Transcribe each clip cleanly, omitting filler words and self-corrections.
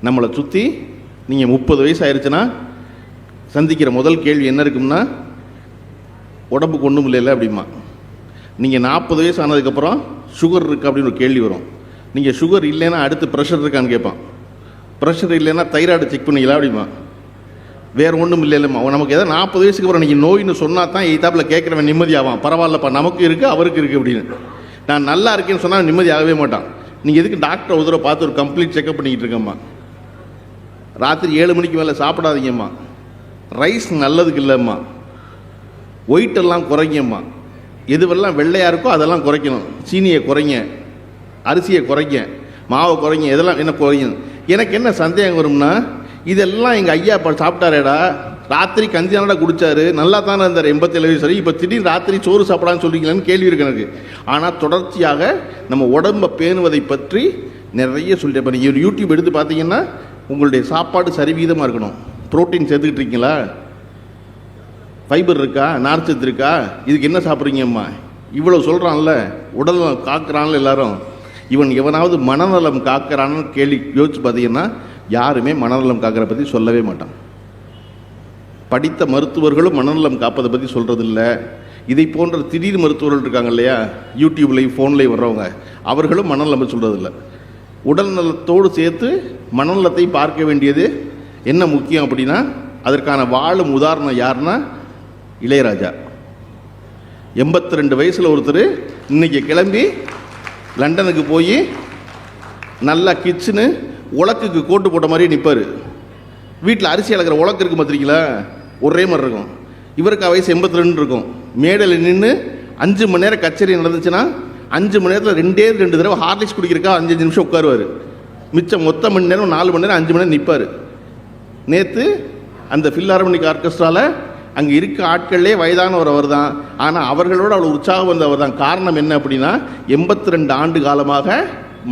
நம்மளை சுற்றி நீங்கள் 30 வயசு ஆயிடுச்சுன்னா சந்திக்கிற முதல் கேள்வி என்ன இருக்கும்னா, உடம்புக்கு ஒன்றும் இல்லைல்ல அப்படிமா. நீங்கள் 40 வயசு ஆனதுக்கப்புறம் சுகர் இருக்குது அப்படின்னு ஒரு கேள்வி வரும். நீங்கள் சுகர் இல்லைன்னா அடுத்து ப்ரெஷர் இருக்கான்னு கேட்பான். ப்ரெஷர் இல்லைன்னா தைராய்டு செக் பண்ணிக்கலாம் அப்படிமா. வேறு ஒன்றும் இல்லைல்லம்மா. நமக்கு எதாவது 40 வயசுக்கு அப்புறம் நீங்கள் நோயின்னு சொன்னால் தான் எய்தாப்பில் கேட்குறவன் நிம்மதியாவான். பரவாயில்லப்பா, நமக்கு இருக்குது அவருக்கு இருக்குது அப்படின்னு. நான் நல்லா இருக்கேன்னு சொன்னால் நிம்மதி ஆகவே மாட்டான். நீங்கள் எதுக்கு டாக்டரை ஒரு தடவை பார்த்து ஒரு கம்ப்ளீட் செக்அப் பண்ணிக்கிட்டு இருக்கம்மா. ராத்திரி 7 மணிக்கு மேலே சாப்பிடாதீங்கம்மா. ரைஸ் நல்லதுக்கு இல்லைம்மா. ஒயிட்டெல்லாம் குறைங்கம்மா. எதுவெல்லாம் வெள்ளையாக இருக்கோ அதெல்லாம் குறைக்கணும். சீனியை குறைங்க, அரிசியை குறைங்க, மாவை குறைங்க, இதெல்லாம் என்ன குறைங்க. எனக்கு என்ன சந்தேகம் வரும்னா, இதெல்லாம் எங்கள் ஐயா இப்போ சாப்பிட்டாரேடா, ராத்திரி கஞ்சியானடா குடித்தாரு, நல்லா தானே இருந்தார் 87 வயசு. சரி, இப்போ திடீர்னு ராத்திரி சோறு சாப்பிடான்னு சொல்லிக்கலான்னு கேள்வி இருக்கு எனக்கு. ஆனால் தொடர்ச்சியாக நம்ம உடம்பை பேணுவதை பற்றி நிறைய சொல்லிட்டு, இப்போ நீங்கள் யூடியூப் எடுத்து பார்த்தீங்கன்னா உங்களுடைய சாப்பாடு சரிவிகிதமாக இருக்கணும். புரோட்டீன் சேர்த்துக்கிட்டு இருக்கீங்களா, ஃபைபர் இருக்கா, நார்ச்சத்து இருக்கா, இதுக்கு என்ன சாப்பிட்றீங்கம்மா, இவ்வளோ சொல்கிறான்ல, உடல் காக்கிறான்ல எல்லாரும். எவனாவது மனநலம் காக்கிறான்னு கேள்வி யோசிச்சு பார்த்தீங்கன்னா யாருமே மனநலம் காக்கிற பற்றி சொல்லவே மாட்டான். படித்த மருத்துவர்களும் மனநலம் காப்பதை பற்றி சொல்கிறதில்ல. இதை போன்ற திடீர் மருத்துவர்கள் இருக்காங்க இல்லையா, யூடியூப்லேயும் ஃபோன்லேயும் வர்றவங்க, அவர்களும் மனநலம் சொல்கிறதில்ல. உடல் நலத்தோடு சேர்த்து மனநலத்தை பார்க்க வேண்டியது என்ன முக்கியம் அப்படின்னா, அதற்கான வாழும் உதாரணம் யாருன்னா இளையராஜா. 82 வயசில் ஒருத்தர் இன்றைக்கி கிளம்பி லண்டனுக்கு போய் நல்லா கிச்சனு உலக்குக்கு கோட்டு போட்ட மாதிரியே நிற்பார். வீட்டில் அரிசி அளக்கிற உலக்கு இருக்குது பார்த்துருக்கீங்களா, ஒரே மாதிரி இருக்கும். இவருக்கு வயசு 82 இருக்கும். மேடையில் நின்று 5 மணி நேரம் கச்சேரி நடந்துச்சுன்னா 5 மணி நேரத்தில் 2 தடவை ஹார்லிக்ஸ் குடிக்கிறக்கா 5 நிமிஷம் உட்காருவார். மிச்சம் மொத்த மணி நேரம் 4 மணி நேரம் 5 மணி நேரம் நிற்பார். நேற்று அந்த ஃபில்ஹார்மோனிக் ஆர்கெஸ்ட்ராவில் அங்கே இருக்க ஆட்கள்லே வயதானவர் அவர் தான். ஆனால் அவர்களோடு அவ்வளோ உற்சாகம் வந்தவர் தான். காரணம் என்ன அப்படின்னா, 82 ஆண்டு காலமாக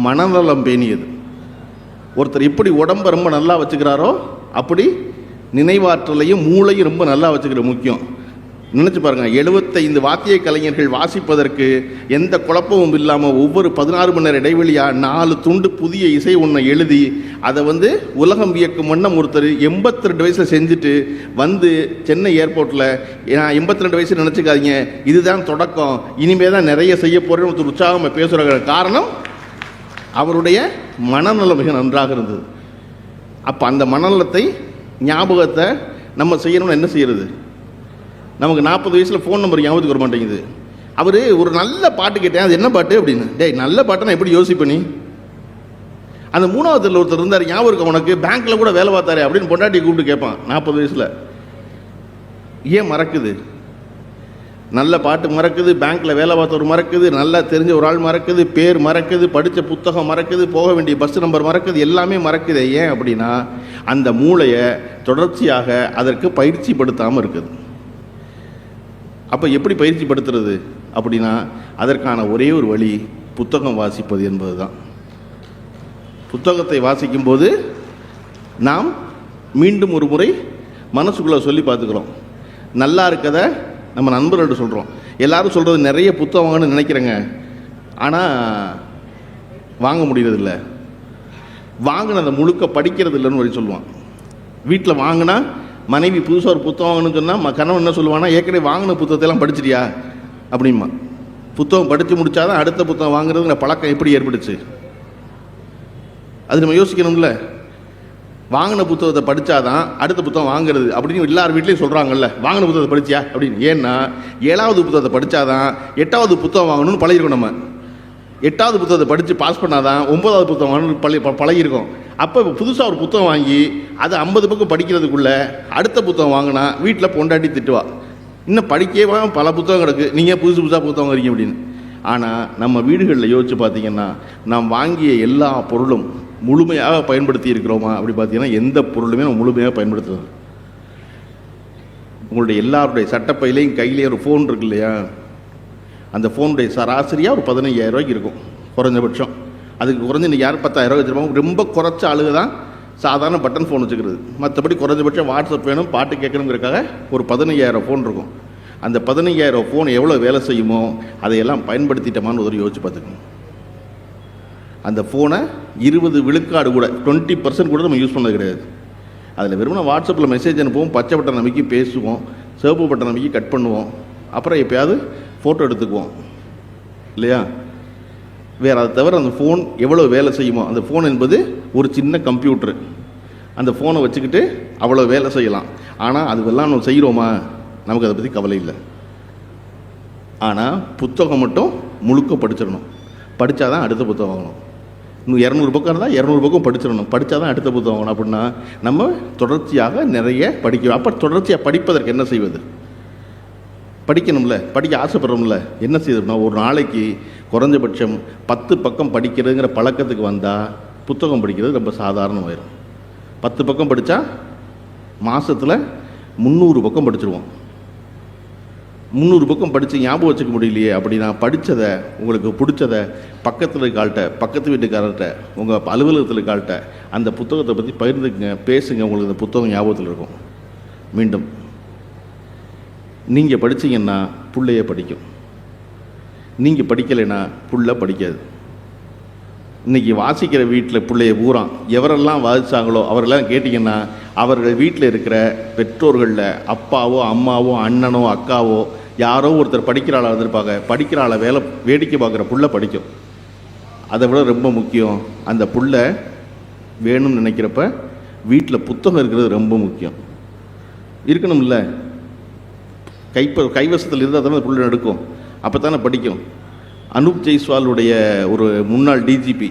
மனநலம் பேணியது. ஒருத்தர் எப்படி உடம்பை ரொம்ப நல்லா வச்சுக்கிறாரோ அப்படி நினைவாற்றலையும் மூளையும் ரொம்ப நல்லா வச்சுக்கிற முக்கியம். நினச்சி பாருங்கள், 75 வாத்திய கலைஞர்கள் வாசிப்பதற்கு எந்த குழப்பமும் இல்லாமல் ஒவ்வொரு 16 மணி நேரம் இடைவெளியாக 4 துண்டு புதிய இசை ஒன்றை எழுதி அதை உலகம் வியக்கும் வண்ணம் ஒருத்தர் 82 வயசில் செஞ்சுட்டு சென்னை ஏர்போர்ட்டில், நான் 82 வயசு நினச்சிக்காதீங்க, இதுதான் தொடக்கம், இனிமே தான் நிறைய செய்ய போகிறேன்னு ஒருத்தர் உற்சாகமாக பேசுகிற காரணம் அவருடைய மனநலம் மிக நன்றாக இருந்தது. அப்போ அந்த மனநலத்தை ஞாபகத்தை நம்ம செய்யணும்னு என்ன செய்கிறது? நமக்கு 40 வயசில் ஃபோன் நம்பர் ஞாபகத்துக்கு வர மாட்டேங்குது. அவர் ஒரு நல்ல பாட்டு கேட்டேன், அது என்ன பாட்டு அப்படின்னு. டேய், நல்ல பாட்டை நான் எப்படி யோசிப்பேனி? அந்த 3வது ஒருத்தர் இருந்தார், ஞாபகம் இருக்க உனக்கு, பேங்க்கில் கூட வேலை பார்த்தாரு அப்படின்னு பொண்டாட்டி கூப்பிட்டு கேட்பான் 40 வயசில். ஏன் மறக்குது? நல்ல பாட்டு மறக்குது, பேங்க்கில் வேலை பார்த்தவர் மறக்குது, நல்லா தெரிஞ்ச ஒரு ஆள் மறக்குது, பேர் மறக்குது, படித்த புத்தகம் மறக்குது, போக வேண்டிய பஸ் நம்பர் மறக்குது, எல்லாமே மறக்குது. ஏன் அப்படின்னா அந்த மூளையை தொடர்ச்சியாக அதற்கு பயிற்சி படுத்தாமல் இருக்குது. அப்போ எப்படி பயிற்சி படுத்துறது அப்படின்னா, அதற்கான ஒரே ஒரு வழி புத்தகம் வாசிப்பது என்பது தான். புத்தகத்தை வாசிக்கும்போது நாம் மீண்டும் ஒரு முறை மனசுக்குள்ளே சொல்லி பார்த்துக்கிறோம். நல்லா இருக்கதை நம்ம நண்பர்கள்ட்ட சொல்கிறோம். எல்லோரும் சொல்கிறது நிறைய புத்தகம் வாங்கன்னு நினைக்கிறேங்க, ஆனால் வாங்க முடியறதில்ல. வாங்கினதை முழுக்க படிக்கிறது இல்லைன்னு வழி சொல்லுவான். வீட்டில் வாங்கினா மனைவி புதுசாக ஒரு புத்தகம் வாங்கணும்னு சொன்னால் கணவன் என்ன சொல்லுவானா, ஏற்கனவே வாங்கின புத்தகத்தையெல்லாம் படிச்சிட்டியா அப்படிமா. புத்தகம் படித்து முடித்தாதான் அடுத்த புத்தகம் வாங்குறதுங்கிற பழக்கம் எப்படி ஏற்படுச்சு? அது நம்ம யோசிக்கணும்ல. வாங்கின புத்தகத்தை படித்தாதான் அடுத்த புத்தகம் வாங்குறது அப்படின்னு எல்லார் வீட்லேயும் சொல்கிறாங்கல்ல, வாங்கின புத்தகத்தை படித்தியா அப்படின்னு. ஏன்னா 7வது புத்தகத்தை படித்தாதான் 8வது புத்தகம் வாங்கணும்னு பழகிருக்கோம். நம்ம 8வது புத்தகத்தை படித்து பாஸ் பண்ணாதான் 9வது புத்தகம் வாங்கணும்னு பழகிருக்கோம். அப்போ இப்போ புதுசாக ஒரு புத்தகம் வாங்கி அதை 50 பக்கம் படிக்கிறதுக்குள்ளே அடுத்த புத்தகம் வாங்கினா வீட்டில் பொண்டாட்டி திட்டுவா, இன்னும் படிக்கவே பல புத்தகம் கிடக்கு, நீங்கள் புதுசாக புத்தகம் வரீங்க அப்படின்னு. ஆனால் நம்ம வீடுகளில் யோசித்து பார்த்தீங்கன்னா, நாம் வாங்கிய எல்லா பொருளும் முழுமையாக பயன்படுத்தி இருக்கிறோமா அப்படி பார்த்தீங்கன்னா எந்த பொருளுமே நம்ம முழுமையாக பயன்படுத்துகிறோம். உங்களுடைய எல்லாருடைய சட்டப்பையிலையும் கையிலேயே ஒரு ஃபோன் இருக்கு இல்லையா, அந்த ஃபோனுடைய சராசரியாக ஒரு 15,000 ரூபாய்க்கு இருக்கும் குறைஞ்சபட்சம். அதுக்கு குறைஞ்சி இன்றைக்கி யார் 10,000 ரூபா வச்சுருப்பாங்க. ரொம்ப குறைச்ச ஆளுக தான் சாதாரண பட்டன் ஃபோன் வச்சுக்கிறது. மற்றபடி குறைஞ்சபட்சம் வாட்ஸ்அப் வேணும், பாட்டு கேட்கணுங்கிறதுக்காக ஒரு 15,000 ஃபோன் இருக்கும். அந்த 15,000 ஃபோன் எவ்வளோ வேலை செய்யுமோ அதையெல்லாம் பயன்படுத்திட்டோமான்னு ஒரு யோசிச்சு பார்த்துக்கணும். அந்த ஃபோனை 20 விழுக்காடு கூட 20% கூட நம்ம யூஸ் பண்ணது கிடையாது. அதில் வெறும் வாட்ஸ்அப்பில் மெசேஜ் அனுப்புவோம், பச்சை பட்டன் அமைக்கி பேசுவோம், சிவப்பு பட்டன் அமைக்கி கட் பண்ணுவோம், அப்புறம் எப்போயாவது ஃபோட்டோ எடுத்துக்குவோம் இல்லையா? வேறு அதை தவிர அந்த ஃபோன் எவ்வளோ வேலை செய்யுமோ, அந்த ஃபோன் என்பது ஒரு சின்ன கம்ப்யூட்ரு, அந்த ஃபோனை வச்சுக்கிட்டு அவ்வளோ வேலை செய்யலாம். ஆனால் அதுவெல்லாம் நம்ம செய்கிறோமா? நமக்கு அதை பற்றி கவலை இல்லை. ஆனால் புத்தகம் மட்டும் முழுக்க படிச்சிடணும். படித்தா தான் அடுத்த புத்தகம் வாங்கணும். இன்னும் 200 பக்கம் இருந்தால் 200 பக்கம் படிச்சிடணும். படித்தா தான் அடுத்த புத்தகம் வாங்கணும். அப்படின்னா நம்ம தொடர்ச்சியாக நிறைய படிக்கணும். அப்போ தொடர்ச்சியாக படிப்பதற்கு என்ன செய்வது? படிக்கணும்ல, படிக்க ஆசைப்படுறோம்ல, என்ன செய்யணும்னா ஒரு நாளைக்கு குறைஞ்சபட்சம் 10 பக்கம் படிக்கிறதுங்கிற பழக்கத்துக்கு வந்தால் புத்தகம் படிக்கிறது ரொம்ப சாதாரணமாயிடும். 10 பக்கம் படித்தா மாதத்தில் 300 பக்கம் படிச்சிருவோம். 300 பக்கம் படித்து ஞாபகம் வச்சுக்க முடியலையே அப்படின்னா படித்ததை, உங்களுக்கு பிடிச்சதை பக்கத்தில் இருக்காள்கிட்ட, பக்கத்து வீட்டுக்காரர்கிட்ட, உங்கள் அலுவலகத்தில் இருக்காள்கிட்ட அந்த புத்தகத்தை பற்றி பகிர்ந்துக்குங்க, பேசுங்க. உங்களுக்கு இந்த புத்தகம் ஞாபகத்தில் இருக்கும். மீண்டும் நீங்கள் படித்தீங்கன்னா பிள்ளைய படிக்கும், நீங்கள் படிக்கலைன்னா புள்ள படிக்காது. இன்றைக்கி வாசிக்கிற வீட்டில் பிள்ளைய பூரா எவரெல்லாம் வாசித்தாங்களோ அவரெல்லாம் கேட்டிங்கன்னா அவர்கள் வீட்டில் இருக்கிற பெற்றோர்களில் அப்பாவோ அம்மாவோ அண்ணனோ அக்காவோ யாரோ ஒருத்தர் படிக்கிற ஆளாக இருந்திருப்பாங்க. படிக்கிற ஆளை வேடிக்கை பார்க்குற புள்ள படிக்கும். அதை விட ரொம்ப முக்கியம், அந்த புள்ள வேணும்னு நினைக்கிறப்ப வீட்டில் புத்தகம் இருக்கிறது ரொம்ப முக்கியம். இருக்கணும் இல்லை, கைவசத்தில் இருந்தால் தானே அந்த புள்ள எடுக்கும், அப்போ தானே படிக்கும். அனூப் ஜெய்ஸ்வாலுடைய ஒரு முன்னாள் டிஜிபி,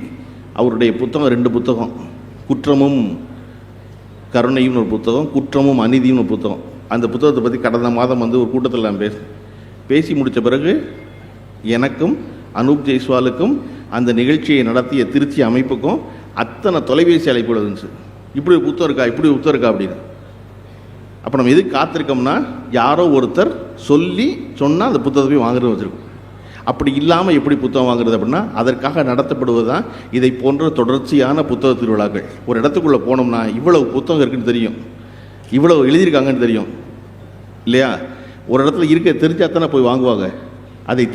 அவருடைய புத்தகம் 2 புத்தகம், குற்றமும் கருணையும் ஒரு புத்தகம், குற்றமும் அநீதியும் ஒரு புத்தகம். அந்த புத்தகத்தை பற்றி கடந்த மாதம் ஒரு கூட்டத்தில் நான் பேசி முடித்த பிறகு எனக்கும் அனூப் ஜெய்ஸ்வாலுக்கும் அந்த நிகழ்ச்சியை நடத்திய திருச்சி அமைப்புக்கும் அத்தனை தொலைபேசி அழைப்புகள் இருந்துச்சு. இப்படி ஒரு புத்தகம் இருக்கா, இப்படி புத்தகம் இருக்கா அப்படின்னு. அப்போ நம்ம எதுக்கு காத்திருக்கோம்னா யாரோ ஒருத்தர் சொல்லி சொன்னால் அந்த புத்தகத்தை போய் வாங்குறது வச்சுருக்கோம். அப்படி இல்லாமல் எப்படி புத்தகம் வாங்குறது அப்படின்னா அதற்காக நடத்தப்படுவது தான் இதை போன்ற தொடர்ச்சியான புத்தக திருவிழாக்கள். ஒரு இடத்துக்குள்ளே போனோம்னா இவ்வளவு புத்தகம் இருக்குன்னு தெரியும், இவ்வளவு எழுதியிருக்காங்கன்னு தெரியும் இல்லையா? ஒரு இடத்துல இருக்க தெரிஞ்சால் தானே போய் வாங்குவாங்க. அதை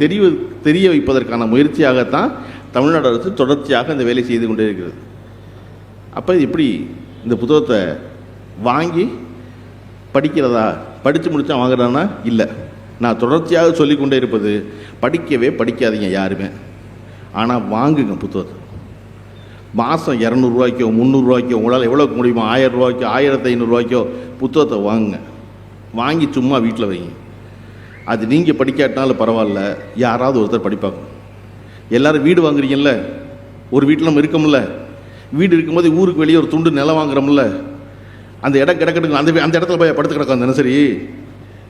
தெரிய வைப்பதற்கான முயற்சியாகத்தான் தமிழ்நாடு அரசு தொடர்ச்சியாக இந்த வேலை செய்து கொண்டே இருக்கிறது. அப்போ எப்படி இந்த புத்தகத்தை வாங்கி படிக்கிறதா, படித்து முடித்தா வாங்குறதானா? இல்லை. நான் தொடர்ச்சியாக சொல்லிக்கொண்டே இருப்பது, படிக்கவே படிக்காதீங்க யாருமே, ஆனால் வாங்குங்க புத்தகத்தை. மாதம் 200 ரூபாய்க்கோ 300 ரூபாய்க்கோ உங்களால் எவ்வளோக்கு முடியுமோ 1000 ரூபாய்க்கோ 1500 ரூபாய்க்கோ புத்தகத்தை வாங்குங்க. வாங்கி சும்மா வீட்டில் வைங்க. அது நீங்கள் படிக்காட்டினாலும் பரவாயில்ல, யாராவது ஒருத்தர் படிப்பாங்க. எல்லோரும் வீடு வாங்குறீங்கல்ல, ஒரு வீட்டில் நம்ம இருக்கோம்ல, வீடு இருக்கும்போது ஊருக்கு வெளியே ஒரு துண்டு நிலம் வாங்குறோம்ல, அந்த இடம் கிடக்கட்டுங்க, அந்த இடத்துல போய் படுத்து கிடக்கும் தினசரி,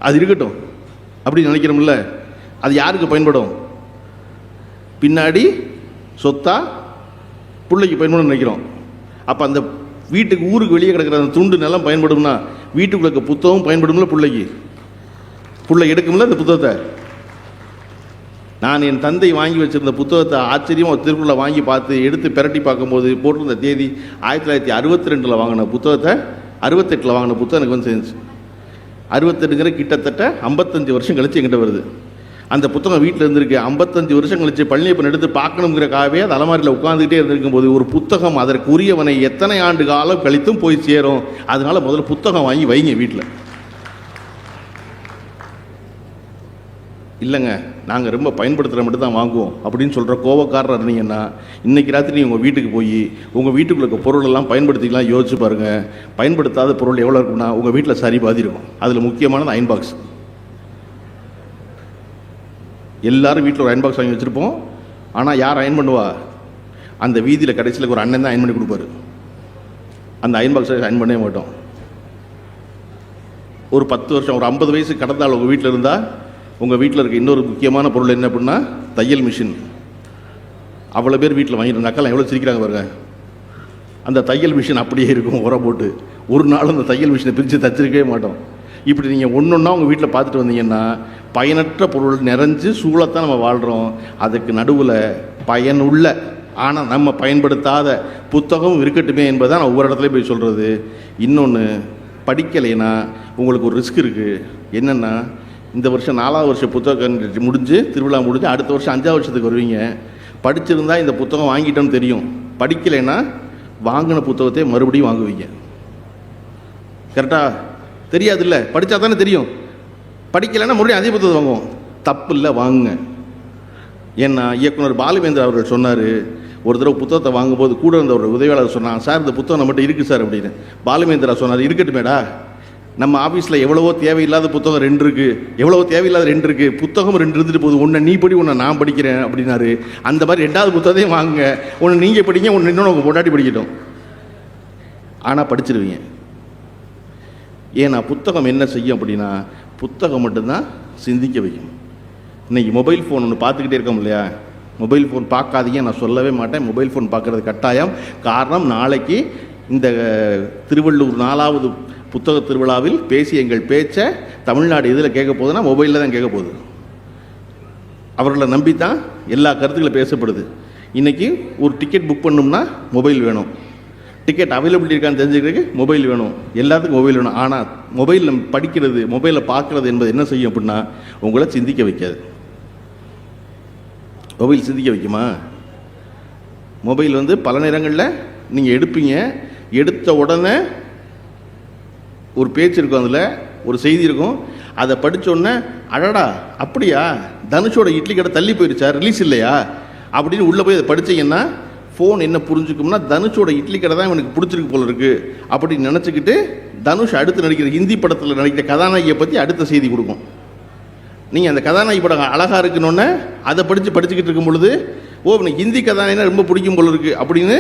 அது இருக்கட்டும் அப்படின்னு நினைக்கிறோம்ல. அது யாருக்கு பயன்படும்? பின்னாடி சொத்தா பிள்ளைக்கு பயன்படும் நினைக்கிறோம். அப்போ அந்த வீட்டுக்கு ஊருக்கு வெளியே கிடக்கிற அந்த துண்டு நிலம் பயன்படும்னா வீட்டுக்குள்ள இருக்க புத்தகம் பயன்படும்ல, பிள்ளை எடுக்கும்ல அந்த புத்தகத்தை. நான் என் தந்தை வாங்கி வச்சுருந்த புத்தகத்தை ஆச்சரியமாக ஒரு திருக்குள்ள வாங்கி பார்த்து எடுத்து பிரட்டி பார்க்கும்போது போட்டிருந்த தேதி 1962 வாங்கின புத்தகத்தை 68 வாங்கின புத்தகம் எனக்கு சேர்ந்துச்சு. 68 கிட்டத்தட்ட 55 வருஷம் கழிச்சு என்கிட்ட வருது. அந்த புத்தகம் வீட்டில் இருந்திருக்கு. 55 வருஷம் கழிச்சு பழனியப்பன் எடுத்து பார்க்கணுங்கிறக்காகவே அது அலமாரியில் உட்காந்துக்கிட்டே இருந்திருக்கும் போது ஒரு புத்தகம் அதற்குரியவனை எத்தனை ஆண்டு காலம் கழித்தும் போய் சேரும். அதனால முதல்ல புத்தகம் வாங்கி வைங்க வீட்டில். இல்லைங்க நாங்கள் ரொம்ப பயன்படுத்துகிற மட்டும் தான் வாங்குவோம் அப்படின்னு சொல்கிற கோவக்காரர் இருந்தீங்கன்னா இன்றைக்கி ராத்திரி நீங்கள் உங்கள் வீட்டுக்கு போய் உங்கள் வீட்டுக்குள்ள இருக்க பொருளெல்லாம் பயன்படுத்திக்கலாம். யோசிச்சு பாருங்கள், பயன்படுத்தாத பொருள் எவ்வளோ இருக்குன்னா உங்கள் வீட்டில் சரி பாதி இருக்கும். அதில் முக்கியமானது அயன் பாக்ஸ். எல்லோரும் வீட்டில் ஒரு அயன் பாக்ஸ் வாங்கி வச்சுருப்போம். ஆனால் யார் அயன் பண்ணுவா? அந்த வீதியில் கடைசியில் ஒரு அண்ணன் தான் அயன் பண்ணி கொடுப்பாரு. அந்த அயன் பாக்ஸை அயன் பண்ணவே மாட்டோம். ஒரு 10 வருஷம், ஒரு 50 வயசு கடந்தால் உங்கள் வீட்டில் இருந்தால் உங்கள் வீட்டில் இருக்க இன்னொரு முக்கியமான பொருள் என்ன அப்படின்னா தையல் மிஷின். அவ்வளோ பேர் வீட்டில் வாங்கிட்டு அக்கெல்லாம் எவ்வளோ சிரிக்கிறாங்க பாருங்க. அந்த தையல் மிஷின் அப்படியே இருக்கும் உரம் போட்டு. ஒரு நாள் அந்த தையல் மிஷினை பிரித்து தச்சிருக்கவே மாட்டோம். இப்படி நீங்கள் ஒன்றா உங்கள் வீட்டில் பார்த்துட்டு வந்தீங்கன்னா பயனற்ற பொருள் நிறைஞ்சு சூழத்தான் நம்ம வாழ்கிறோம். அதுக்கு நடுவில் பயனுள்ள ஆனால் நம்ம பயன்படுத்தாத புத்தகம் இருக்கட்டுமே என்பதான் நான் ஒவ்வொரு இடத்துலையும் போய் சொல்கிறது. இன்னொன்று, படிக்கலைன்னா உங்களுக்கு ஒரு ரிஸ்க் இருக்குது. என்னென்னா, இந்த வருஷம் 4வது வருஷம் புத்தகம் முடிஞ்சு திருவிழா முடிஞ்சு அடுத்த வருஷம் 5வது வருஷத்துக்கு வருவீங்க. படிச்சிருந்தா இந்த புத்தகம் வாங்கிட்டோன்னு தெரியும், படிக்கலைன்னா வாங்கின புத்தகத்தை மறுபடியும் வாங்குவீங்க. கரெக்டாக? தெரியாது இல்லை, படித்தா தானே தெரியும். படிக்கலைன்னா மறுபடியும் அதே புத்தகத்தை வாங்குவோம். தப்பு இல்லை, வாங்குங்க. ஏன்னா இயக்குனர் பாலுமேந்திரா அவர்கள் சொன்னார், ஒரு தடவை புத்தகத்தை வாங்கும்போது கூட இருந்த ஒரு உதவியாளர் சொன்னான், சார் இந்த புத்தகம் நம்மகிட்ட இருக்குது சார் அப்படின்னு. பாலுமேந்திரா சொன்னார், இருக்கட்டுமேடா, நம்ம ஆஃபீஸில் எவ்வளவோ தேவையில்லாத புத்தகம் 2 இருக்குது, எவ்வளவோ தேவையில்லாத 2 இருக்குது, புத்தகம் 2 இருந்துட்டு போகுது, ஒன்று நீ படி, ஒன்று நான் படிக்கிறேன் அப்படின்னாரு. அந்த மாதிரி 2வது புத்தகத்தையும் வாங்குங்க, ஒன்று நீங்கள் படிங்க, ஒன்று இன்னொன்று உங்கள் பொண்டாட்டி படிக்கட்டும். ஆனால் படிச்சிருவீங்க. ஏன்னா புத்தகம் என்ன செய்யும் அப்படின்னா, புத்தகம் மட்டும்தான் சிந்திக்க வைக்கும். இன்றைக்கி மொபைல் ஃபோன் ஒன்று பார்த்துக்கிட்டே இருக்கோம் இல்லையா? மொபைல் ஃபோன் பார்க்காதீங்க நான் சொல்லவே மாட்டேன். மொபைல் ஃபோன் பார்க்குறது கட்டாயம். காரணம், நாளைக்கு இந்த திருவள்ளூர் 4வது புத்தக திருவிழாவில் பேசிய எங்கள் பேச்சை தமிழ்நாடு இதில் கேட்க போகுதுன்னா மொபைலில் தான் கேட்க போகுது. அவர்களை நம்பி தான் எல்லா கருத்துக்களும் பேசப்படுது. இன்றைக்கி ஒரு டிக்கெட் புக் பண்ணோம்னா மொபைல் வேணும், டிக்கெட் அவைலபிலிட்டி இருக்கான்னு தெரிஞ்சுக்கிறதுக்கு மொபைல் வேணும், எல்லாத்துக்கும் மொபைல் வேணும். ஆனால் மொபைலில் படிக்கிறது, மொபைலில் பார்க்குறது என்பது என்ன செய்யும் அப்படின்னா உங்களை சிந்திக்க வைக்காது. மொபைல் சிந்திக்க வைக்குமா? மொபைல் பல நேரங்களில் நீங்கள் எடுப்பீங்க, எடுத்த உடனே ஒரு பேச்சு இருக்கும், அதில் ஒரு செய்தி இருக்கும், அதை படித்தோடனே அடடா அப்படியா, தனுஷோட இட்லி கடை தள்ளி போயிடுச்சா, ரிலீஸ் இல்லையா அப்படின்னு உள்ளே போய் அதை படித்தீங்கன்னா ஃபோன் என்ன புரிஞ்சுக்கும்னா, தனுஷோட இட்லி கடை தான் எனக்கு பிடிச்சிருக்கு போல இருக்குது அப்படின்னு நினச்சிக்கிட்டு தனுஷ் அடுத்து நடிக்கிற ஹிந்தி படத்தில் நடிக்கிற கதாநாயகியை பற்றி அடுத்த செய்தி கொடுக்கும். நீங்கள் அந்த கதாநாயகி படம் அழகாக இருக்குன்னொன்னே அதை படிச்சுக்கிட்டு இருக்கும் பொழுது, ஓ எனக்கு ஹிந்தி கதாநாயகனா ரொம்ப பிடிக்கும் போல இருக்குது அப்படின்னு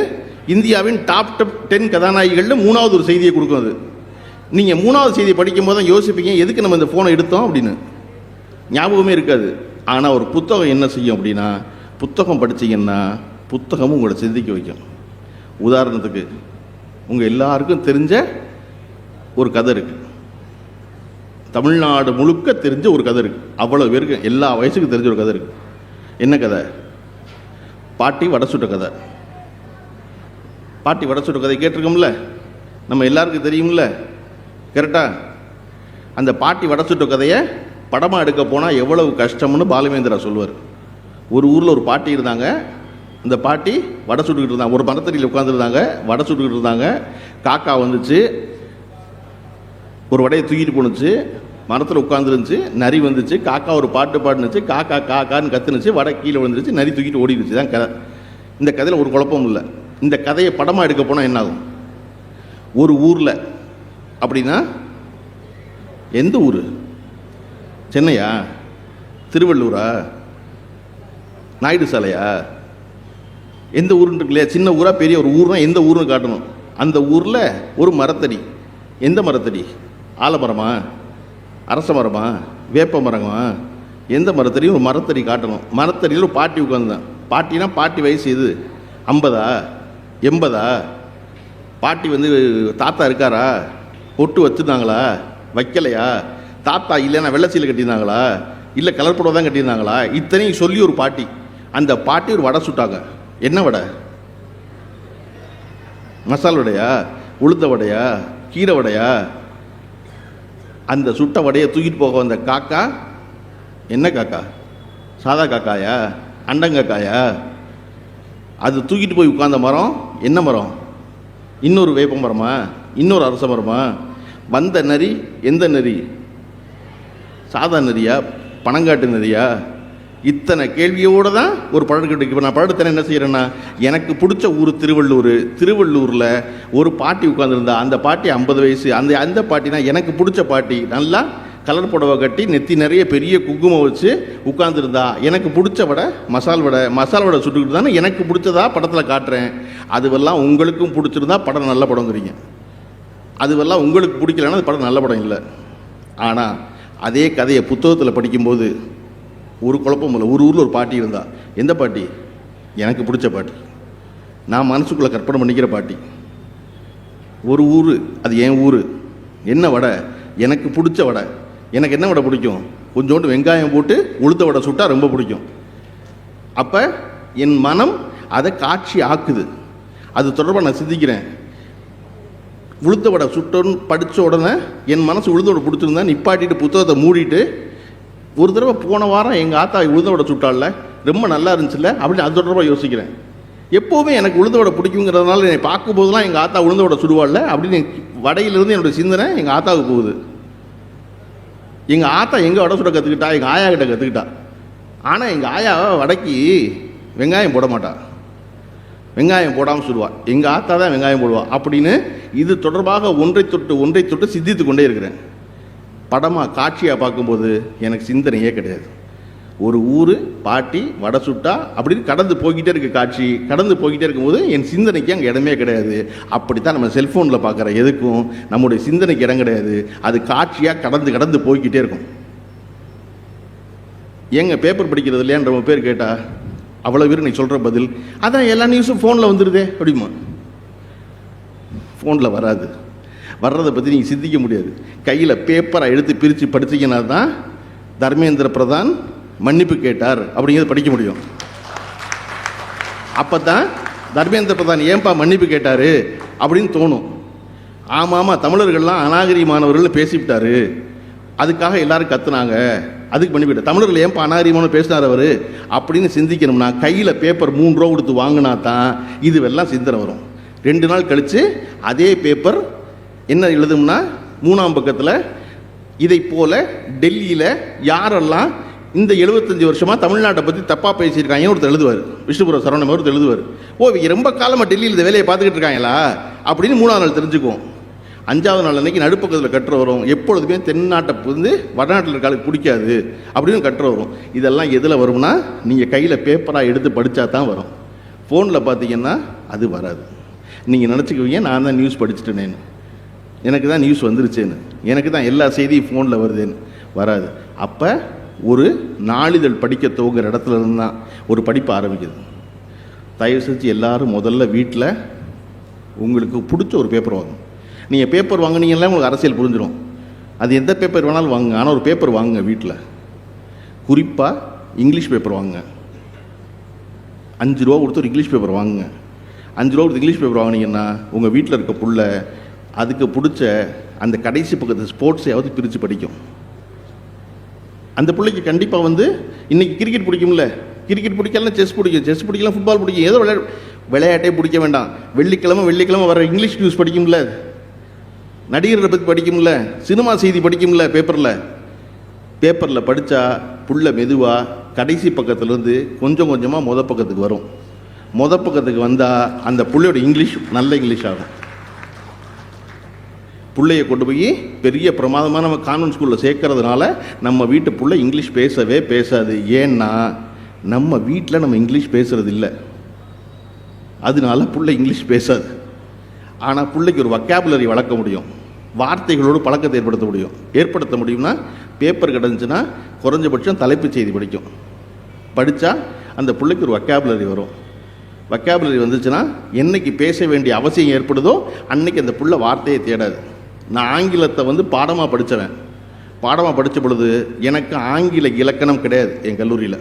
இந்தியாவின் டாப் 10 கதாநாயகிகளில் 3வது ஒரு செய்தியை கொடுக்கும். அது நீங்கள் 3வது செய்தியை படிக்கும் போது தான் யோசிப்பீங்க, எதுக்கு நம்ம இந்த ஃபோனை எடுத்தோம் அப்படின்னு. ஞாபகமே இருக்காது. ஆனால் ஒரு புத்தகம் என்ன செய்யும் அப்படின்னா, புத்தகம் படித்தீங்கன்னா புத்தகமும் உங்களை சிந்திக்க வைக்கும். உதாரணத்துக்கு உங்கள் எல்லாருக்கும் தெரிஞ்ச ஒரு கதை இருக்குது, தமிழ்நாடு முழுக்க தெரிஞ்ச ஒரு கதை இருக்குது, அவ்வளோ பேருக்கு எல்லா வயசுக்கும் தெரிஞ்ச ஒரு கதை இருக்குது. என்ன கதை? பாட்டி வடை சுட்ட கதை. பாட்டி வடை சுட்ட கதை கேட்டிருக்கோம்ல, நம்ம எல்லாருக்கும் தெரியும்ல, கரெக்டாக? அந்த பாட்டி வடை சுட்ட கதையை படமாக எடுக்க போனால் எவ்வளவு கஷ்டம்னு பாலுமேந்திரா சொல்லுவார். ஒரு ஊரில் ஒரு பாட்டி இருந்தாங்க. அந்த பாட்டி வடை சுட்டுக்கிட்டு இருந்தாங்க, ஒரு மரத்தடியில் உட்காந்துருந்தாங்க, வடை சுட்டுக்கிட்டு இருந்தாங்க. காக்கா வந்துச்சு, ஒரு வடையை தூக்கிட்டு போணுச்சு, மரத்தில் உட்காந்துருந்துச்சு. நரி வந்துச்சு, காக்கா ஒரு பாட்டு பாடுனுச்சு, காக்கா காக்கான்னு கத்துனுச்சு, வடை கீழே விழுந்துருச்சு, நரி தூக்கிட்டு ஓடிடுச்சு. தான் கதை. இந்த கதையில் ஒரு குழப்பம் இல்லை. இந்த கதையை படமாக எடுக்க போனால் என்னாகும்? ஒரு ஊரில் அப்படின்னா எந்த ஊர்? சென்னையா, திருவள்ளூரா, நாயுடு சாலையா, எந்த ஊருன்னு இருக்கு இல்லையா? சின்ன ஊரா பெரிய ஒரு ஊர்னா எந்த ஊர்னு காட்டணும். அந்த ஊரில் ஒரு மரத்தடி. எந்த மரத்தடி? ஆலமரமா, அரச மரமா, வேப்ப மரமா, எந்த மரத்தடியும் ஒரு மரத்தடி காட்டணும். மரத்தடியில் ஒரு பாட்டி உட்காந்துதான். பாட்டினா பாட்டி வயசு இது 50ஆ 80ஆ? பாட்டி தாத்தா இருக்காரா, பொட்டு வச்சுருந்தாங்களா, வைக்கலையா, தாத்தா இல்லைன்னா வெள்ளச்சீலை கட்டியிருந்தாங்களா, இல்லை கலர் புடவை தான் கட்டியிருந்தாங்களா, இத்தனையும் சொல்லி ஒரு பாட்டி. அந்த பாட்டி ஒரு வடை சுட்டாங்க. என்ன வடை? மசால் வடையா, உளுந்த வடையா, கீரை வடையா? அந்த சுட்ட வடையை தூக்கிட்டு போக வந்த காக்கா என்ன காக்கா? சாதா காக்காயா, அண்டங்காக்காயா? அது தூக்கிட்டு போய் உட்கார்ந்த மரம் என்ன மரம்? இன்னொரு வேப்ப மரமா, இன்னொரு அரச மரமா? வந்த நரி எந்த நரி? சாதா நரியா, பனங்காட்டு நரியா? இத்தனை கேள்வியோடு தான் ஒரு பழக்கட்டு. இப்போ நான் பழக்கத்தை என்ன செய்கிறேன்னா, எனக்கு பிடிச்ச ஊர் திருவள்ளூர். திருவள்ளூரில் ஒரு பாட்டி உட்காந்துருந்தா. அந்த பாட்டி 50 வயசு. அந்த பாட்டினா எனக்கு பிடிச்ச பாட்டி. நல்லா கலர் புடவை கட்டி நெத்தி நிறைய பெரிய குங்குமம் வச்சு உட்காந்துருந்தா. எனக்கு பிடிச்ச வடை மசால் வடை. மசால் வடை சுட்டுக்கிட்டு தானே எனக்கு பிடிச்சதா படத்தில் காட்டுறேன். அதுவெல்லாம் உங்களுக்கும் பிடிச்சிருந்தா படம் நல்ல படங்கிறீங்க. அதுவெல்லாம் உங்களுக்கு பிடிக்கலன்னா அது படம் நல்ல படம் இல்லை. ஆனால் அதே கதையை புத்தகத்தில் படிக்கும்போது ஒரு குழப்பம் இல்லை. ஒரு ஊரில் ஒரு பாட்டி இருந்தா. எந்த பாட்டி? எனக்கு பிடிச்ச பாட்டி, நான் மனசுக்குள்ளே கற்பனை பண்ணிக்கிற பாட்டி. ஒரு ஊர், அது என் ஊர். என்ன வடை? எனக்கு பிடிச்ச வடை. எனக்கு என்ன வடை பிடிக்கும்? கொஞ்சோண்டு வெங்காயம் போட்டு உளுத்த வடை சுட்டால் ரொம்ப பிடிக்கும். அப்போ என் மனம் அதை காட்சி ஆக்குது. அது தொடர்பாக நான் சிந்திக்கிறேன். உளுத்த வடை சுட்டோன்னு படித்த உடனே என் மனசு உளுத்த வடை பிடிச்சிருந்தா நிப்பாட்டிட்டு புத்தகத்தை மூடிட்டு, ஒரு தடவை போன வாரம் எங்கள் ஆத்தா உளுத்த வடை சுட்டால ரொம்ப நல்லா இருந்துச்சுல்ல அப்படின்னு அது தொடர்பாக யோசிக்கிறேன். எப்போவுமே எனக்கு உளுந்த வடை பிடிக்குங்கிறதுனால என்னை பார்க்கும்போதெல்லாம் எங்கள் ஆத்தா உளுந்த வடை சுடுவாள்ல அப்படின்னு வடையிலிருந்து என்னோடய சிந்தனை எங்கள் ஆத்தாவுக்கு போகுது. எங்கள் ஆத்தா எங்கே வடை சுட கற்றுக்கிட்டா? எங்கள் ஆயா கிட்ட கற்றுக்கிட்டா. ஆனால் எங்கள் ஆயா வடைக்கு வெங்காயம் போட மாட்டா, வெங்காயம் போடாமல் சுடுவாள். எங்கள் ஆத்தா தான் வெங்காயம் போடுவா. அப்படின்னு இது தொடர்பாக ஒன்றை தொட்டு சிந்தித்து கொண்டே இருக்கிறேன். படமாக காட்சியாக பார்க்கும்போது எனக்கு சிந்தனையே கிடையாது. ஒரு ஊர் பாட்டி வடை சுட்டா அப்படின்னு கடந்து போய்கிட்டே இருக்கு காட்சி. கடந்து போய்கிட்டே இருக்கும்போது என் சிந்தனைக்கு அங்கே இடமே கிடையாது. அப்படித்தான் நம்ம செல்ஃபோனில் பார்க்குற எதுக்கும் நம்முடைய சிந்தனைக்கு இடம் கிடையாது. அது காட்சியாக கடந்து போய்கிட்டே இருக்கும். ஏங்க பேப்பர் படிக்கிறது இல்லையான்ற பேர் கேட்டா அவ்வளோ பேர் நீ சொல்கிற பதில் அதான் எல்லா நியூஸும் ஃபோனில் வந்துடுதே அப்படிமா. ஃபோனில் வராது. வர்றதை பற்றி நீங்கள் சிந்திக்க முடியாது. கையில் பேப்பரை எடுத்து பிரித்து படித்தீங்கன்னா தான் தர்மேந்திர பிரதான் மன்னிப்பு கேட்டார் அப்படிங்கிறத படிக்க முடியும். அப்போ தான் தர்மேந்திர பிரதான் ஏன்பா மன்னிப்பு கேட்டார் அப்படின்னு தோணும். ஆமாம் தமிழர்கள்லாம் அநாகரிகமானவர்கள் பேசிவிட்டார், அதுக்காக எல்லாரும் கத்துனாங்க, அதுக்கு மன்னிப்பு. தமிழர்கள் ஏன்பா அநாகரிகமான பேசினார் அவர் அப்படின்னு சிந்திக்கணும்னா கையில் பேப்பர் 3 ரூபா கொடுத்து வாங்கினா தான் இதுவெல்லாம் சிந்தனை வரும். 2 நாள் கழித்து அதே பேப்பர் என்ன எழுதும்னா 3ஆம் பக்கத்தில் இதை போல டெல்லியில் யாரெல்லாம் இந்த 75 வருஷமாக தமிழ்நாட்டை பற்றி தப்பாக பேசியிருக்காங்க ஒருத்தர் எழுதுவார். விஷ்ணுபுர சரவணம் ஒருத்தர் எழுதுவார். இவங்க ரொம்ப காலமாக டெல்லியில் இந்த வேலையை பார்த்துக்கிட்டு இருக்காங்களா அப்படின்னு 3ஆவது நாள் தெரிஞ்சுக்குவோம். 5ஆவது நாள் அன்றைக்கி நடுப்பக்கத்தில் கட்டுற வரும். எப்பொழுதுமே தென்னாட்டை வந்து வடநாட்டில் இருக்காளுக்கு பிடிக்காது அப்படின்னு கட்டுற வரும். இதெல்லாம் எதில் வரும்னா நீங்கள் கையில் பேப்பராக எடுத்து படித்தா தான் வரும். ஃபோனில் பார்த்தீங்கன்னா அது வராது. நீங்கள் நினச்சிக்குவீங்க நான் தான் நியூஸ் படிச்சுட்டேனேன்னு, எனக்கு தான் நியூஸ் வந்துருச்சேன்னு, எனக்கு தான் எல்லா செய்தியும் ஃபோனில் வருதுன்னு. வராது. அப்போ ஒரு நாளிதழ் படிக்க துவங்குற இடத்துல இருந்து தான் ஒரு படிப்பு ஆரம்பிக்குது. தயவு செஞ்சு எல்லோரும் முதல்ல வீட்டில் உங்களுக்கு பிடிச்ச ஒரு பேப்பர் வாங்கணும். நீங்கள் பேப்பர் வாங்கினீங்கன்னா உங்களுக்கு அரசியல் புரிஞ்சிடும். அது எந்த பேப்பர் வேணாலும் வாங்குங்க, ஆனால் ஒரு பேப்பர் வாங்குங்க வீட்டில். குறிப்பாக இங்கிலீஷ் பேப்பர் வாங்குங்க. 5 ரூபா கொடுத்து ஒரு இங்கிலீஷ் பேப்பர் வாங்குங்க. 5 ரூபா கொடுத்து இங்கிலீஷ் பேப்பர் வாங்கினீங்கன்னா உங்கள் வீட்டில் இருக்க புள்ள அதுக்கு பிடிச்ச அந்த கடைசி பக்கத்து ஸ்போர்ட்ஸையாவது பிரித்து படிக்கும். அந்த பிள்ளைக்கு கண்டிப்பாக வந்து இன்றைக்கி கிரிக்கெட் பிடிக்கும்ல, கிரிக்கெட் பிடிக்கலாம், செஸ் பிடிக்கலாம், ஃபுட்பால் பிடிக்கும். ஏதோ விளையாட்டே பிடிக்க வேண்டாம், வெள்ளிக்கிழமை வர இங்கிலீஷ் நியூஸ் படிக்கும்ல, நடிகரை பற்றி படிக்கும்ல, சினிமா செய்தி படிக்கும்ல. பேப்பரில் படித்தா புள்ள மெதுவாக கடைசி பக்கத்துலேருந்து கொஞ்சம் கொஞ்சமாக பக்கத்துக்கு வரும். பக்கத்துக்கு வந்தால் அந்த புள்ளையோட இங்கிலீஷ் நல்ல இங்கிலீஷ் ஆகும். பிள்ளையை கொண்டு போய் பெரிய பிரமாதமாக நம்ம கான்வென்ட் ஸ்கூலில் சேர்க்கறதுனால நம்ம வீட்டு பிள்ளை இங்கிலீஷ் பேசவே பேசாது. ஏன்னா நம்ம வீட்டில் நம்ம இங்கிலீஷ் பேசுகிறது இல்லை, அதனால பிள்ளை இங்கிலீஷ் பேசாது. ஆனால் பிள்ளைக்கு ஒரு வொக்காபுலரி வளர்க்க முடியும், வார்த்தைகளோடு பழக்கத்தை ஏற்படுத்த முடியும்னா பேப்பர் கிடந்துச்சுன்னா குறைஞ்சபட்சம் தலைப்புச் செய்தி படித்தா அந்த பிள்ளைக்கு ஒரு வொக்காபுலரி வரும். வொக்காபுலரி வந்துச்சுன்னா என்னைக்கு பேச வேண்டிய அவசியம் ஏற்படுதோ அன்னைக்கு அந்த புள்ள வார்த்தையை தேடாது. நான் ஆங்கிலத்தை வந்து பாடமாக படித்த பொழுது எனக்கு ஆங்கில இலக்கணம் கிடையாது. என் கல்லூரியில்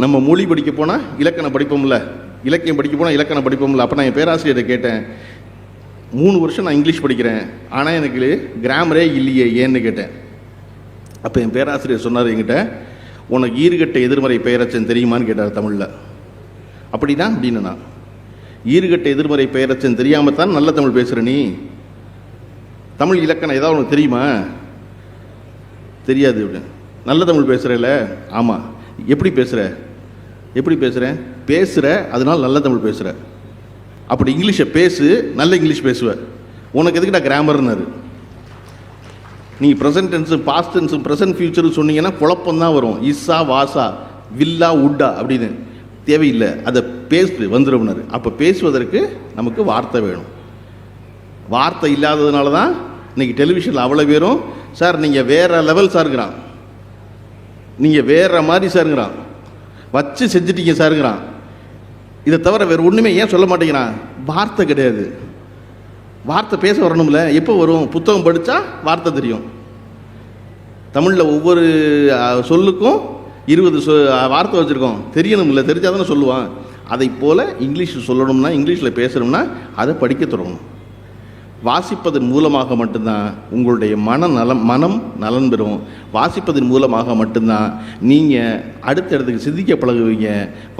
நம்ம மொழி படிக்க போனால் இலக்கணம் படிப்போம்ல, இலக்கியம் படிக்க போனால் இலக்கணம் படிப்போம்ல. அப்போ நான் என் பேராசிரியரை கேட்டேன், 3 வருஷம் நான் இங்கிலீஷ் படிக்கிறேன் ஆனால் எனக்கு கிராமரே இல்லையே ஏன்னு கேட்டேன். அப்போ என் பேராசிரியர் சொன்னார் என்கிட்ட, உனக்கு ஈறுகட்ட எதிர்மறை பெயரச்சன் தெரியுமான்னு கேட்டார் தமிழில். அப்படின்னா அப்படின்னு நான் ஈறுகட்ட எதிர்மறை பெயரச்சன் தெரியாமல் தான் நல்ல தமிழ் பேசுகிற நீ, தமிழ் இலக்கணம் ஏதாவது உனக்கு தெரியுமா? தெரியாது அப்படின்னு. நல்ல தமிழ் பேசுகிறேல்ல? ஆமாம். எப்படி பேசுகிறேன்? பேசுகிற அதனால் நல்ல தமிழ் பேசுகிற. அப்படி இங்கிலீஷை பேசு, நல்ல இங்கிலீஷ் பேசுவேன். உனக்கு எதுக்குடா கிராமர்னாரு. நீங்கள் ப்ரெசன்ட் டென்ஸும் பாஸ்ட் டென்ஸும் ப்ரெசன்ட் ஃபியூச்சரும் சொன்னீங்கன்னா குழப்பம்தான் வரும். இஸ்ஸா வாசா வில்லா உட்டா அப்படின்னு தேவையில்லை, அதை பேசு வந்துடும்னாரு. அப்போ பேசுவதற்கு நமக்கு வார்த்தை வேணும். வார்த்தை இல்லாததுனால தான் இன்றைக்கி டெலிவிஷனில் அவ்வளோ பேரும் சார் நீங்கள் வேறு லெவல் சாருங்கிறான், நீங்கள் வேறு மாதிரி சாருங்கிறான், வச்சு செஞ்சிட்டீங்க சாருங்கிறான். இதை தவிர வேறு ஒன்றுமே ஏன் சொல்ல மாட்டேங்கிறான்? வார்த்தை கிடையாது. வார்த்தை பேச வரணும்ல. எப்போ வரும்? புத்தகம் படித்தா வார்த்தை தெரியும். தமிழில் ஒவ்வொரு சொல்லுக்கும் 20 வார்த்தை வச்சுருக்கோம், தெரியணும்ல, தெரிஞ்சால் தானே சொல்லுவான். அதை போல் இங்கிலீஷ் சொல்லணும்னா, இங்கிலீஷில் பேசணும்னா அதை படிக்க தொடங்கணும். வாசிப்பதன் மூலமாக மட்டும்தான் உங்களுடைய மனம் நலன் பெறும். வாசிப்பதன் மூலமாக மட்டும்தான் நீங்கள் அடுத்த இடத்துக்கு சிந்திக்க பழகுவீங்க.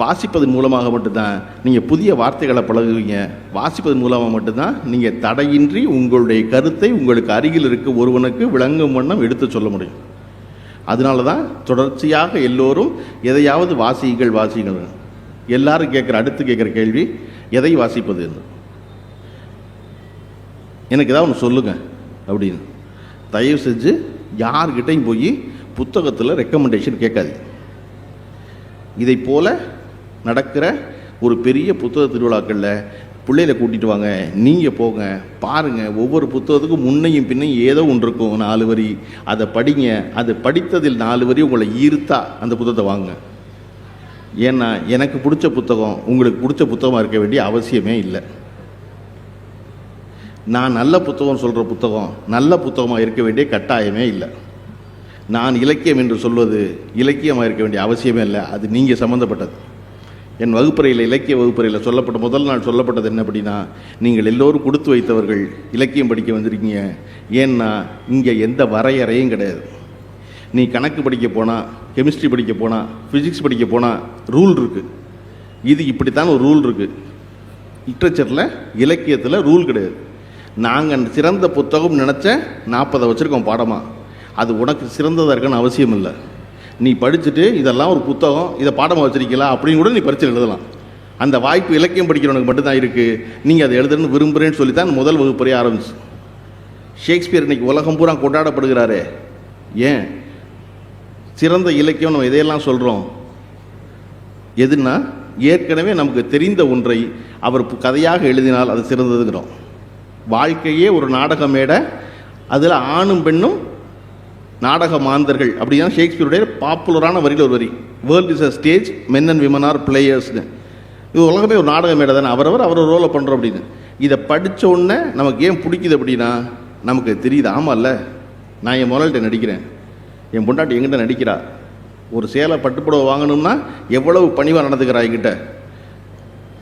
வாசிப்பதன் மூலமாக மட்டும்தான் நீங்கள் புதிய வார்த்தைகளை பழகுவீங்க. வாசிப்பதன் மூலமாக மட்டும்தான் நீங்கள் தடையின்றி உங்களுடைய கருத்தை உங்களுக்கு அருகில் இருக்க ஒருவனுக்கு விளங்கும் வண்ணம் எடுத்து சொல்ல முடியும். அதனால தான் தொடர்ச்சியாக எல்லோரும் எதையாவது வாசிகள். எல்லாரும் அடுத்து கேட்குற கேள்வி, எதை வாசிப்பது என்று. எனக்கு ஏதாவது ஒன்று சொல்லுங்கள் அப்படின்னு. தயவு செஞ்சு யார்கிட்டையும் போய் புத்தகத்தில் ரெக்கமெண்டேஷன் கேட்காது. இதை போல் நடக்கிற ஒரு பெரிய புத்தக திருவிழாக்களில் பிள்ளைகளை கூட்டிகிட்டு வாங்க, நீங்கள் போங்க, பாருங்கள். ஒவ்வொரு புத்தகத்துக்கும் முன்னையும் பின்னையும் ஏதோ ஒன்று இருக்கும், 4 வரி. அதை படிங்க. அதை படித்ததில் 4 வரி உங்களை ஈர்த்தா அந்த புத்தகத்தை வாங்க. ஏன்னா எனக்கு பிடிச்ச புத்தகம் உங்களுக்கு பிடிச்ச புத்தகமாக இருக்க வேண்டிய அவசியமே இல்லை. நான் நல்ல புத்தகம் சொல்கிற புத்தகம் நல்ல புத்தகமாக இருக்க வேண்டிய கட்டாயமே இல்லை. நான் இலக்கியம் என்று சொல்வது இலக்கியமாக இருக்க வேண்டிய அவசியமே இல்லை. அது நீங்கள் சம்மந்தப்பட்டது. என் வகுப்பறையில், இலக்கிய வகுப்பறையில் சொல்லப்பட்ட முதல் நாள் சொல்லப்பட்டது என்ன அப்படின்னா, நீங்கள் எல்லோரும் கொடுத்து வைத்தவர்கள் இலக்கியம் படிக்க வந்திருக்கீங்க. ஏன்னா இங்கே எந்த வரையறையும் கிடையாது. நீ கணக்கு படிக்க போனால், கெமிஸ்ட்ரி படிக்க போனால், ஃபிசிக்ஸ் படிக்க போனால் ரூல் இருக்குது. இது இப்படித்தான் ஒரு ரூல் இருக்குது. லிட்ரேச்சரில், இலக்கியத்தில் ரூல் கிடையாது. நாங்கள் சிறந்த புத்தகம் நினச்ச 40 வச்சுருக்கோம் பாடமாக. அது உனக்கு சிறந்ததாக இருக்குன்னு அவசியம் இல்லை. நீ படிச்சுட்டு இதெல்லாம் ஒரு புத்தகம், இதை பாடமாக வச்சுருக்கலாம் அப்படின்னு கூட நீ பரீட்சையில் எழுதலாம். அந்த வாய்ப்பு இலக்கியம் படிக்கிறவனுக்கு மட்டும்தான் இருக்குது. நீங்கள் அதை எழுதுன்னு விரும்புகிறேன்னு சொல்லித்தான் முதல் வகுப்பறையே ஆரம்பிச்சு. ஷேக்ஸ்பியர் இன்னைக்கு உலகம் பூரா கொண்டாடப்படுகிறாரே, ஏன்? சிறந்த இலக்கியம் நம்ம இதையெல்லாம் சொல்கிறோம். எதுன்னா, ஏற்கனவே நமக்கு தெரிந்த ஒன்றை அவர் கதையாக எழுதினால் அது சிறந்ததுங்கிறோம். வாழ்க்கையே ஒரு நாடக மேடை, அதில் ஆணும் பெண்ணும் நாடக மாந்தர்கள் அப்படின்னா ஷேக்ஸ்பியருடைய பாப்புலரான வரியில் ஒரு வரி, world is a stage, men and women are பிளேயர்ஸ்னு. இது உலகமே ஒரு நாடக மேடை தானே, அவரவர் ரோலை பண்ணுறோம் அப்படின்னு. இதை படித்த உடனே நமக்கு ஏன் பிடிக்குது அப்படின்னா, நமக்கு தெரியுது, ஆமாம்ல, நான் என் முதல்கிட்ட நடிக்கிறேன், என் பொண்டாட்டி எங்கிட்ட நடிக்கிறா, ஒரு சேலை பட்டுப்புடவை வாங்கணும்னா எவ்வளவு பணிவாக நடந்துக்கிறா, என்கிட்ட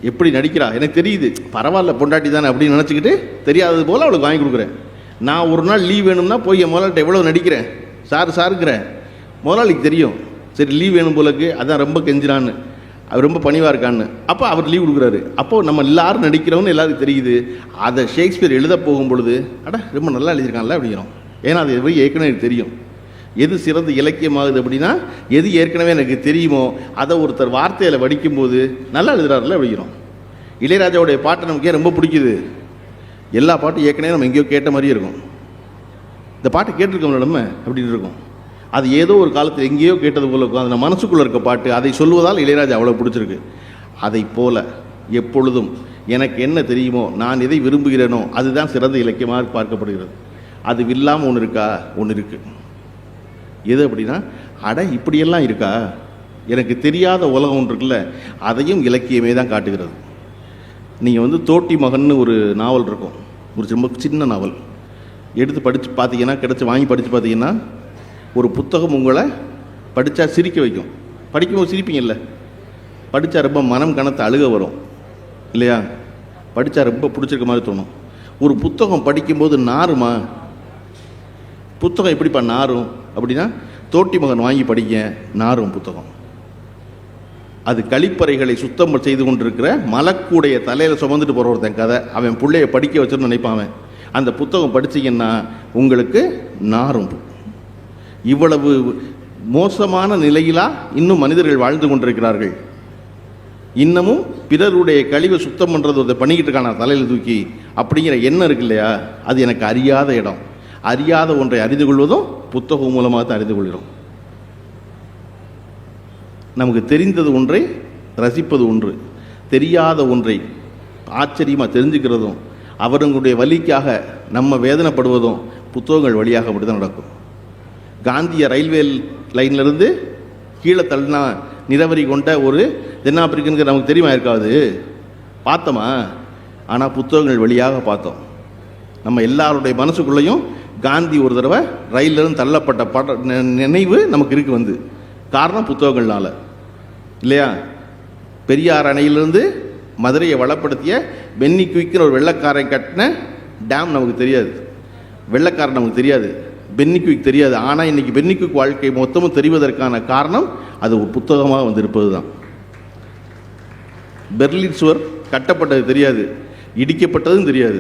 எப்படி நடிக்கிறா எனக்கு தெரியுது, பரவாயில்ல பொண்டாட்டி தானே அப்படின்னு நினச்சிக்கிட்டு தெரியாதது போல் அவளுக்கு வாங்கி கொடுக்குறேன். நான் ஒரு நாள் லீவ் வேணும்னா போய் என் முதலாளிட்ட எவ்வளோ நடிக்கிறேன், சாருங்கிறேன். முதலாளிக்கு தெரியும், சரி லீவ் வேணும் போலக்கு, அதான் ரொம்ப கெஞ்சிரான்னு, அவர் ரொம்ப பணிவாக இருக்கான்னு. அப்போ அவர் லீவ் கொடுக்குறாரு. அப்போது நம்ம எல்லாரும் நடிக்கிறோன்னு எல்லாருக்கும் தெரியுது. அதை ஷேக்ஸ்பியர் எழுத போகும் பொழுது, ரொம்ப நல்லா எழுதியிருக்கான்ல அப்படிங்கிறோம். ஏன்னா அது ஏற்கனவே எனக்கு தெரியும். எது சிறந்த இலக்கியமாகுது அப்படின்னா, எது ஏற்கனவே எனக்கு தெரியுமோ அதை ஒருத்தர் வார்த்தையில் வடிக்கும்போது நல்லா எழுதுறாருல அப்படிங்கிறோம். இளையராஜாவுடைய பாட்டு நமக்கு ஏன் ரொம்ப பிடிக்குது? எல்லா பாட்டும் ஏற்கனவே நம்ம எங்கேயோ கேட்ட மாதிரியே இருக்கும். இந்த பாட்டு கேட்டிருக்கோம் நம்ம அப்படின்னு இருக்கும். அது ஏதோ ஒரு காலத்தில் எங்கேயோ கேட்டது போல இருக்கும். அந்த மனசுக்குள்ளே இருக்க பாட்டு, அதை சொல்லுவதால் இளையராஜா அவ்வளோ பிடிச்சிருக்கு. அதை போல எப்பொழுதும் எனக்கு என்ன தெரியுமோ, நான் எதை விரும்புகிறேனோ அதுதான் சிறந்த இலக்கியமாக பார்க்கப்படுகிறது. அது இல்லாமல் ஒன்று இருக்கா? ஒன்று இருக்குது. எது அப்படின்னா, இப்படியெல்லாம் இருக்கா, எனக்கு தெரியாத உலகம் ஒன்று இருக்குல்ல, அதையும் இலக்கியமே தான் காட்டுகிறது. நீங்கள் தோட்டி மகன்னு ஒரு நாவல் இருக்கும், ஒரு ரொம்ப சின்ன நாவல். எடுத்து படித்து பார்த்தீங்கன்னா, வாங்கி படித்து பார்த்தீங்கன்னா, ஒரு புத்தகம் உங்களை படித்தா சிரிக்க வைக்கும். படிக்கும்போது சிரிப்பீங்கல்ல, படித்தா ரொம்ப மனம் கனத்து அழுக வரும் இல்லையா, படித்தா ரொம்ப பிடிச்சிருக்க மாதிரி தோணும். ஒரு புத்தகம் படிக்கும்போது நாருமா? புத்தகம் எப்படிப்பா நாரும் அப்படின்னா, தோட்டி மகன் வாங்கி படிக்க நாரும் புத்தகம். அது கழிப்பறைகளை சுத்தம் செய்து கொண்டிருக்கிற மலக்கூடைய தலையில் சுமந்துட்டு போகிற ஒருத்தன் கதை. அவன் பிள்ளைய படிக்க வச்சுன்னு நினைப்பான். அந்த புத்தகம் படிச்சிங்கன்னா உங்களுக்கு நாரும். இவ்வளவு மோசமான நிலையிலா இன்னும் மனிதர்கள் வாழ்ந்து கொண்டிருக்கிறார்கள். இன்னமும் பிறருடைய கழிவை சுத்தம் பண்ணுறது ஒருத்தர் பண்ணிக்கிட்டு இருக்கான தலையில் தூக்கி அப்படிங்கிற எண்ணம் இருக்கு இல்லையா, அது எனக்கு அறியாத இடம். அறியாத ஒன்றை அறிந்து கொள்வதும் புத்தகம் மூலமாக தான் அறிந்து கொள்கிறோம். நமக்கு தெரிந்தது ஒன்றை ரசிப்பது ஒன்று, தெரியாத ஒன்றை ஆச்சரியமாக தெரிஞ்சுக்கிறதும், அவர்களுடைய வலிக்காக நம்ம வேதனைப்படுவதும் புத்தகங்கள் வழியாக அப்படி தான் நடக்கும். காந்திய ரயில்வே லைன்லேருந்து கீழே தள்ளினா நிறவரி கொண்ட ஒரு தென்னாப்பிரிக்கனுக்கு நமக்கு தெரியுமா இருக்காது, பார்த்தோமா? ஆனால் புத்தகங்கள் வழியாக பார்த்தோம். நம்ம எல்லாருடைய மனசுக்குள்ளேயும் காந்தி ஒரு தடவை ரயிலிருந்து தள்ளப்பட்ட நினைவு நமக்கு இருக்கு. காரணம் புத்தகங்கள்னால இல்லையா? பெரியார் அணையிலிருந்து மதுரையை வளப்படுத்திய பென்னி குயிக்கிற ஒரு வெள்ளக்காரை கட்டின டேம் நமக்கு தெரியாது, வெள்ளக்காரன் நமக்கு தெரியாது, பென்னிக்விக் தெரியாது. ஆனால் இன்றைக்கி பென்னிக்விக் வாழ்க்கை மொத்தமும் தெரிவதற்கான காரணம் அது ஒரு புத்தகமாக வந்திருப்பது தான். பெர்லின் சுவர் கட்டப்பட்டது தெரியாது, இடிக்கப்பட்டதும் தெரியாது.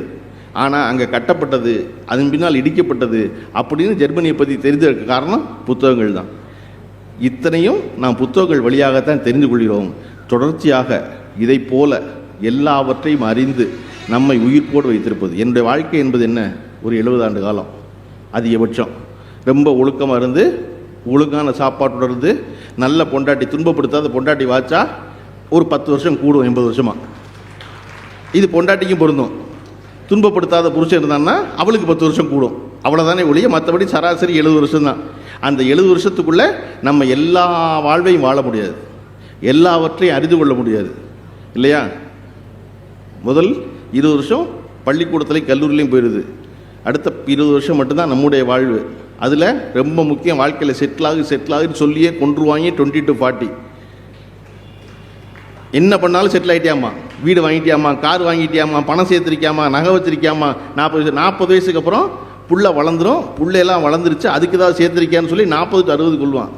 ஆனால் அங்கே கட்டப்பட்டது, அதன் பின்னால் இடிக்கப்பட்டது அப்படின்னு ஜெர்மனியை பற்றி தெரிந்ததற்கு காரணம் புத்தகங்கள் தான். இத்தனையும் நாம் புத்தகங்கள் வழியாகத்தான் தெரிந்து கொள்கிறோம். தொடர்ச்சியாக இதை போல எல்லாவற்றையும் அறிந்து நம்மை உயிர்ப்போடு வைத்திருப்பது. என்னுடைய வாழ்க்கை என்பது என்ன, ஒரு 70 ஆண்டு காலம் அதிகபட்சம். ரொம்ப ஒழுக்கமாக இருந்து, ஒழுங்கான சாப்பாட்டோடு இருந்து, நல்ல பொண்டாட்டி, துன்பப்படுத்தாத பொண்டாட்டி வாச்சா ஒரு 10 வருஷம் கூடும், 80 வருஷமாக. இது பொண்டாட்டிக்கும் பொருந்தும். துன்பப்படுத்தாத புருஷன் இருந்தான்னா அவளுக்கு 10 வருஷம் கூடும், அவ்வளோதானே ஒழிய மற்றபடி சராசரி 70 வருஷம்தான். அந்த 70 வருஷத்துக்குள்ளே நம்ம எல்லா வாழ்வையும் வாழ முடியாது, எல்லாவற்றையும் அறிந்து கொள்ள முடியாது இல்லையா? முதல் 20 வருஷம் பள்ளிக்கூடத்துலேயும் கல்லூரிலையும் போயிடுது. அடுத்த 20 வருஷம் மட்டும்தான் நம்முடைய வாழ்வு. அதில் ரொம்ப முக்கியம், வாழ்க்கையில் செட்டில் ஆகுன்னு சொல்லியே கொண்டுருவாங்க. 20 to 40 என்ன பண்ணாலும் செட்டில் ஆகிட்டியாமா, வீடு வாங்கிட்டியாமா, கார் வாங்கிட்டியாமா, பணம் சேர்த்துருக்கியாமா, நகை வச்சிருக்கியாமா. 40 வயசுக்கு அப்புறம் புள்ள வளர்ந்துடும். புள்ளையெல்லாம் வளர்ந்துருச்சு, அதுக்கு ஏதாவது சேர்த்துருக்கியான்னு சொல்லி 40 to 60 கொள்வான்.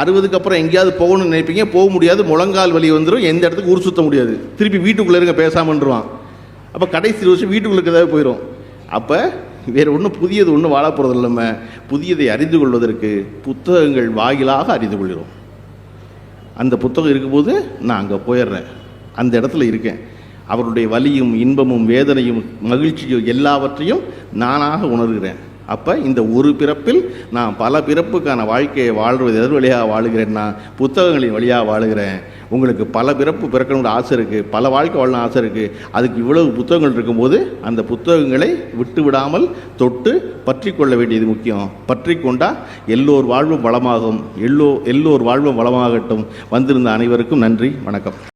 60க்கு அப்புறம் எங்கேயாவது போகணும்னு நினைப்பீங்க, போக முடியாது, முழங்கால் வலி வந்துடும், எந்த இடத்துக்கு ஊர் சுற்ற முடியாது, திருப்பி வீட்டுக்குள்ளே இருங்க பேசாமன்றுவான். அப்போ கடைசி 20 வருஷம் வீட்டுக்குள்ளே ஏதாவது போயிடும். அப்போ வேறு ஒன்றும் புதியது ஒன்றும் வாழ போகிறது இல்லாமல் புதியதை அறிந்து கொள்வதற்கு புத்தகங்கள் வாயிலாக அறிந்து கொள்கிறோம். அந்த புத்தகம் இருக்கும்போது நான் அங்கே போயிடுறேன், அந்த இடத்துல இருக்கேன். அவருடைய வலியும் இன்பமும் வேதனையும் மகிழ்ச்சியும் எல்லாவற்றையும் நானாக உணர்கிறேன். அப்போ இந்த ஒரு பிறப்பில் நான் பல பிறப்புக்கான வாழ்க்கையை வாழ்வது எதன் வழியாக வாழுகிறேன்னா புத்தகங்களின் வழியாக வாழுகிறேன். உங்களுக்கு பல பிறப்பு பிறக்கணுன்ற ஆசை இருக்குது, பல வாழ்க்கை வாழணும் ஆசை இருக்குது. அதுக்கு இவ்வளவு புத்தகங்கள் இருக்கும்போது அந்த புத்தகங்களை விட்டு விடாமல் தொட்டு பற்றி கொள்ள வேண்டியது முக்கியம். பற்றி கொண்டால் எல்லோர் வாழ்வும் வளமாகும். எல்லோர் வாழ்வும் வளமாகட்டும். வந்திருந்த அனைவருக்கும் நன்றி, வணக்கம்.